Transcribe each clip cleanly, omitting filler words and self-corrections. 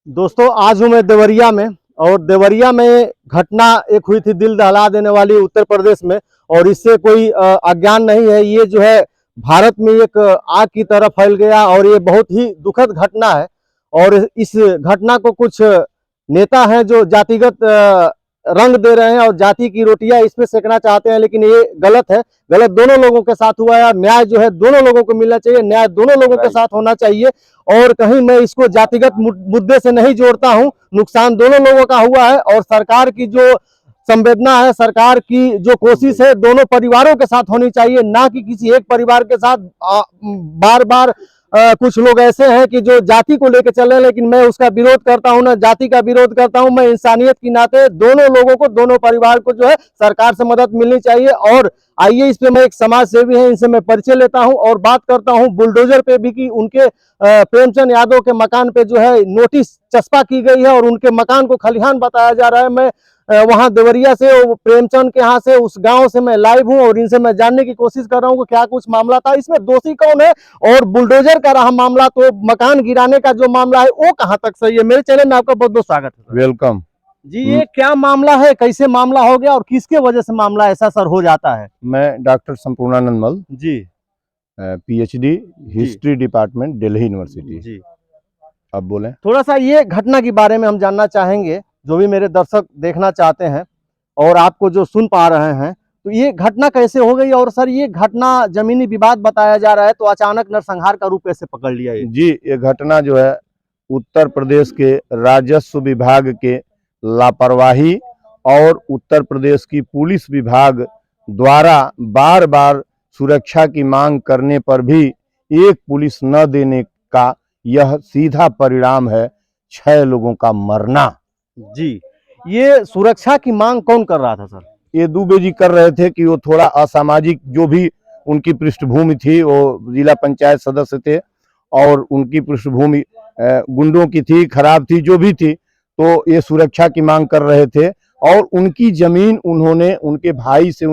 दोस्तों, आज हूँ मैं देवरिया में। और देवरिया में घटना एक हुई थी दिल दहला देने वाली उत्तर प्रदेश में। और इससे कोई अज्ञान नहीं है। ये जो है भारत में एक आग की तरह फैल गया और ये बहुत ही दुखद घटना है। और इस घटना को कुछ नेता हैं जो जातिगत रंग दे रहे हैं और जाति की रोटियां इस पे सेकना चाहते हैं, लेकिन ये गलत है। गलत दोनों लोगों के साथ हुआ है और न्याय जो है दोनों लोगों को मिलना चाहिए, न्याय दोनों लोगों के साथ होना चाहिए। और कहीं मैं इसको जातिगत मुद्दे से नहीं जोड़ता हूं। नुकसान दोनों लोगों का हुआ है और सरकार की जो संवेदना है, सरकार की जो कोशिश है, दोनों परिवारों के साथ होनी चाहिए, ना कि किसी एक परिवार के साथ। बार बार कुछ लोग ऐसे हैं कि जो जाति को लेकर चल रहे हैं, लेकिन मैं उसका विरोध करता हूं, ना जाति का विरोध करता हूं। मैं इंसानियत की नाते दोनों लोगों को, दोनों परिवार को जो है सरकार से मदद मिलनी चाहिए। और आइए इस पे मैं एक समाज सेवी है, इनसे मैं परिचय लेता हूं और बात करता हूं बुलडोजर पे भी कि उनके प्रेमचंद यादव के मकान पे जो है नोटिस चस्पा की गई है और उनके मकान को खलिहान बताया जा रहा है। मैं वहां देवरिया से, प्रेमचंद के यहाँ से, उस गांव से मैं लाइव हूं और इनसे मैं जानने की कोशिश कर रहा हूं कि क्या कुछ मामला था, इसमें दोषी कौन है और बुलडोजर का रहा मामला तो मकान गिराने का जो मामला है वो कहां तक सही है। मेरे चैनल में आपका बहुत बहुत स्वागत है। वेलकम जी, ये क्या मामला है, कैसे मामला हो गया और किसके वजह से मामला ऐसा सर हो जाता है? मैं doctor Sampurnanand Mal ji, PhD history department Delhi university. जी, अब बोलें। थोड़ा सा ये घटना के बारे में हम जानना चाहेंगे, जो भी मेरे दर्शक देखना चाहते हैं और आपको जो सुन पा रहे हैं। तो ये घटना कैसे हो गई और सर ये घटना जमीनी विवाद बताया जा रहा है, तो अचानक नरसंहार का रूप कैसे पकड़ लिया ये? जी, ये घटना जो है उत्तर प्रदेश के राजस्व विभाग के लापरवाही और उत्तर प्रदेश की पुलिस विभाग द्वारा बार बार सुरक्षा की मांग करने पर भी एक पुलिस न देने का यह सीधा परिणाम है 6 लोगों का मरना। जी, ये सुरक्षा की मांग कौन कर रहा था सर? ये दुबे जी कर रहे थे कि वो थोड़ा असामाजिक, जो भी उनकी पृष्ठभूमि थी, वो जिला पंचायत सदस्य थे और उनकी पृष्ठभूमि गुंडों की थी, खराब थी, जो भी थी, तो ये सुरक्षा की मांग कर रहे थे। और उनकी जमीन उन्होंने उनके भाई से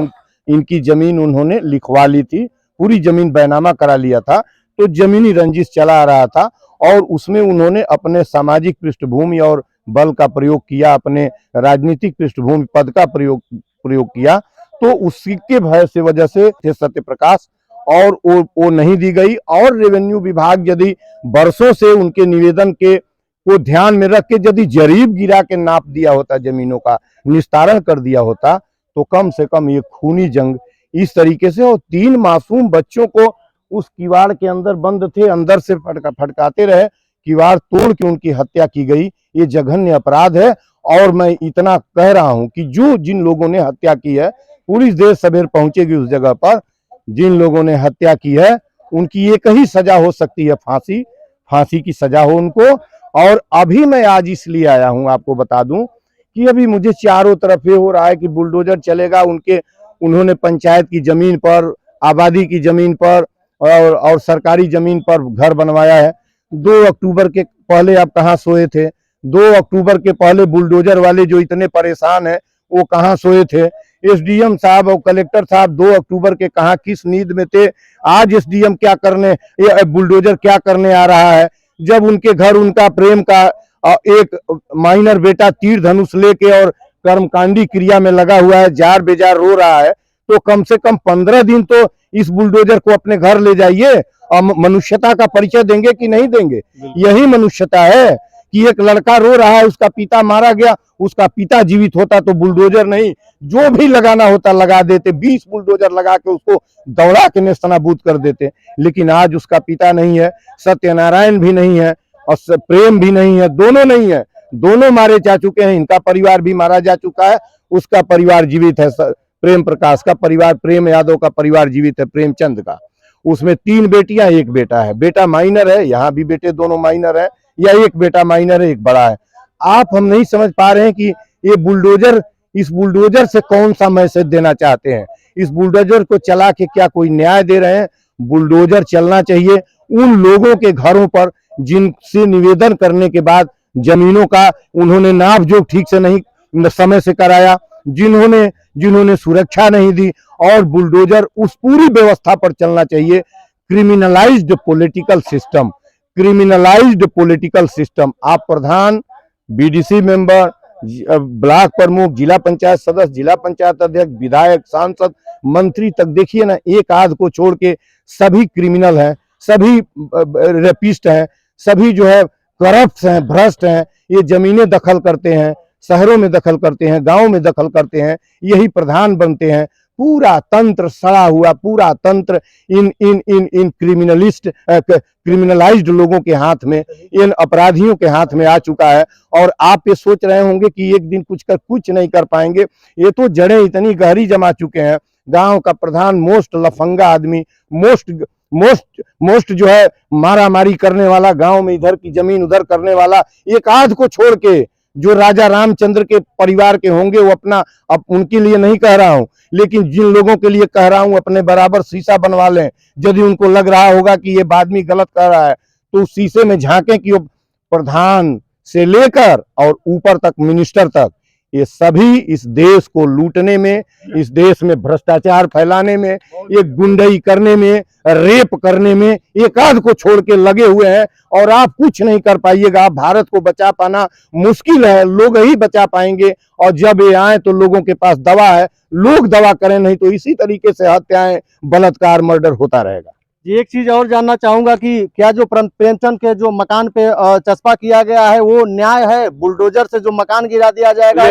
इनकी जमीन उन्होंने लिखवा ली थी, पूरी जमीन बैनामा करा लिया था। तो जमीनी रंजिश चला आ रहा था और उसमें उन्होंने अपने सामाजिक पृष्ठभूमि और बल का प्रयोग किया, अपने राजनीतिक पृष्ठभूमि पद का प्रयोग किया। तो उसी के भय से वजह से सत्य प्रकाश और वो नहीं दी गई। और रेवेन्यू विभाग यदि वर्षों से उनके निवेदन के को ध्यान में रख के यदि जरीब गिरा के नाप दिया होता, जमीनों का निस्तारण कर दिया होता, तो कम से कम ये खूनी जंग इस तरीके से। और 3 मासूम बच्चों को उस किवाड़ के अंदर बंद थे, अंदर से फटकाते रहे, किवाड़ तोड़ के उनकी हत्या की गई। ये जघन्य अपराध है। और मैं इतना कह रहा हूं कि जो जिन लोगों ने हत्या की है, पुलिस देर सवेर पहुंचेगी उस जगह पर। जिन लोगों ने हत्या की है उनकी एक ही सजा हो सकती है, फांसी। फांसी की सजा हो उनको। और अभी मैं आज इसलिए आया हूं, आपको बता दूं कि अभी मुझे चारों तरफ ये हो रहा है कि बुलडोजर चलेगा उन्होंने पंचायत की जमीन पर, आबादी की जमीन पर और सरकारी जमीन पर घर बनवाया है। 2 अक्टूबर के पहले आप कहाँ सोए थे? 2 अक्टूबर के पहले बुलडोजर वाले जो इतने परेशान है वो कहाँ सोए थे? एसडीएम साहब और कलेक्टर साहब 2 अक्टूबर के कहाँ किस नींद में थे? आज एसडीएम क्या करने, बुलडोजर क्या करने आ रहा है? जब उनके घर उनका प्रेम का एक माइनर बेटा तीर धनुष लेके और कर्मकांडी क्रिया में लगा हुआ है, जार बेजार रो रहा है, तो कम से कम 15 दिन तो इस बुलडोजर को अपने घर ले जाइए और मनुष्यता का परिचय देंगे कि नहीं देंगे? यही मनुष्यता है कि एक लड़का रो रहा है, उसका पिता मारा गया, उसका पिता जीवित होता तो बुलडोजर नहीं, जो भी लगाना होता लगा देते, 20 बुलडोजर लगा के उसको दौड़ा के नेस्तनाबूद कर देते। लेकिन आज उसका पिता नहीं है, सत्यनारायण भी नहीं है और प्रेम भी नहीं है, दोनों नहीं है, दोनों मारे जा चुके हैं। इनका परिवार भी मारा जा चुका है, उसका परिवार जीवित है, प्रेम प्रकाश का परिवार, प्रेम यादव का परिवार जीवित है, प्रेमचंद का। उसमें 3 बेटियां, 1 बेटा है। बेटा माइनर है, यहाँ भी बेटे दोनों माइनर है, या एक बेटा माइनर है, एक बड़ा है। आप हम नहीं समझ पा रहे हैं कि ये बुलडोजर, इस बुलडोजर से कौन सा मैसेज देना चाहते हैं? इस बुलडोजर को चला के क्या कोई न्याय दे रहे हैं? बुलडोजर चलना चाहिए उन लोगों के घरों पर जिनसे निवेदन करने के बाद जमीनों का उन्होंने नाप जोख ठीक से नहीं समय से कराया, जिन्होंने सुरक्षा नहीं दी। और बुलडोजर उस पूरी व्यवस्था पर चलना चाहिए। Criminalised political system, criminalised political system. आप प्रधान, बीडीसी मेंबर, ब्लॉक प्रमुख, जिला पंचायत सदस्य, जिला पंचायत अध्यक्ष, विधायक, सांसद, मंत्री तक देखिए ना, एक आध को छोड़ के सभी क्रिमिनल हैं, सभी रेपिस्ट हैं, सभी जो है करप्ट हैं, भ्रष्ट हैं। ये जमीनें दखल करते हैं, शहरों में दखल करते हैं, गांवों में दखल करते हैं, यही प्रधान बनते हैं। पूरा तंत्र सड़ा हुआ, पूरा तंत्र इन इन इन इन क्रिमिनलाइज्ड लोगों के हाथ में, इन अपराधियों के हाथ में आ चुका है। और आप ये सोच रहे होंगे कि एक दिन कुछ नहीं कर पाएंगे। ये तो जड़ें इतनी गहरी जमा चुके हैं। गांव का प्रधान मोस्ट लफंगा आदमी, मोस्ट जो है मारा मारी करने वाला, गांव में इधर की जमीन उधर करने वाला, एक आध को छोड़ के जो राजा रामचंद्र के परिवार के होंगे वो अपना, अब उनके लिए नहीं कह रहा हूं, लेकिन जिन लोगों के लिए कह रहा हूं, अपने बराबर शीशा बनवा लें। यदि उनको लग रहा होगा कि ये आदमी गलत कर रहा है तो उस शीशे में झांकें कि वो प्रधान से लेकर और ऊपर तक, मिनिस्टर तक, ये सभी इस देश को लूटने में, इस देश में भ्रष्टाचार फैलाने में, ये गुंडई करने में, रेप करने में एक आध को छोड़ के लगे हुए हैं। और आप कुछ नहीं कर पाइएगा। भारत को बचा पाना मुश्किल है, लोग ही बचा पाएंगे। और जब ये आए तो लोगों के पास दवा है, लोग दवा करें, नहीं तो इसी तरीके से हत्याएं, बलात्कार, मर्डर होता रहेगा। एक चीज और जानना चाहूंगा कि क्या जो प्रेमचंद के जो मकान पे चस्पा किया गया है वो न्याय है? बुलडोजर से जो मकान गिरा दिया जाएगा,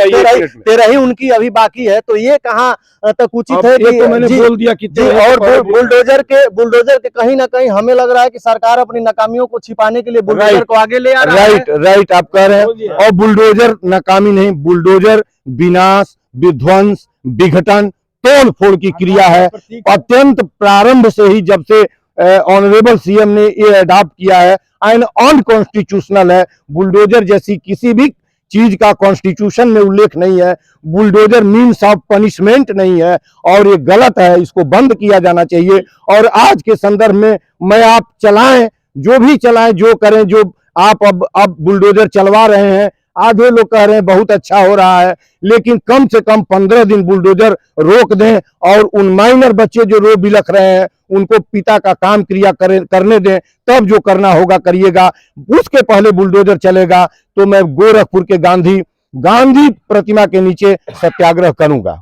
तेरह ही उनकी अभी बाकी है, तो ये कहाँ तक उचित है? तो मैंने बोल दिया कि और बुलडोजर के कहीं ना कहीं हमें लग रहा है कि सरकार अपनी नाकामियों को छिपाने के लिए बुलडोजर को आगे ले आ रहा है। राइट, आप कह रहे हैं। और बुलडोजर नाकामी नहीं, बुलडोजर विनाश, विध्वंस, विघटन, तोड़ फोड़ की क्रिया है। अत्यंत प्रारंभ से ही, जब से ऑनरेबल सीएम ने ये अडॉप्ट किया है, एंड अनकॉन्स्टिट्यूशनल है। बुलडोजर जैसी किसी भी चीज का कॉन्स्टिट्यूशन में उल्लेख नहीं है। बुलडोजर मीन्स ऑफ पनिशमेंट नहीं है और ये गलत है, इसको बंद किया जाना चाहिए। और आज के संदर्भ में मैं, आप चलाएं, जो भी चलाएं, जो करें, जो आप अब बुलडोजर चलवा रहे हैं, आधे लोग कह रहे हैं बहुत अच्छा हो रहा है, लेकिन कम से कम 15 दिन बुलडोजर रोक दें और उन माइनर बच्चे जो रो बिलख रहे हैं उनको पिता का काम क्रिया करने दें, तब जो करना होगा करिएगा। उसके पहले बुलडोजर चलेगा तो मैं गोरखपुर के गांधी प्रतिमा के नीचे सत्याग्रह करूंगा।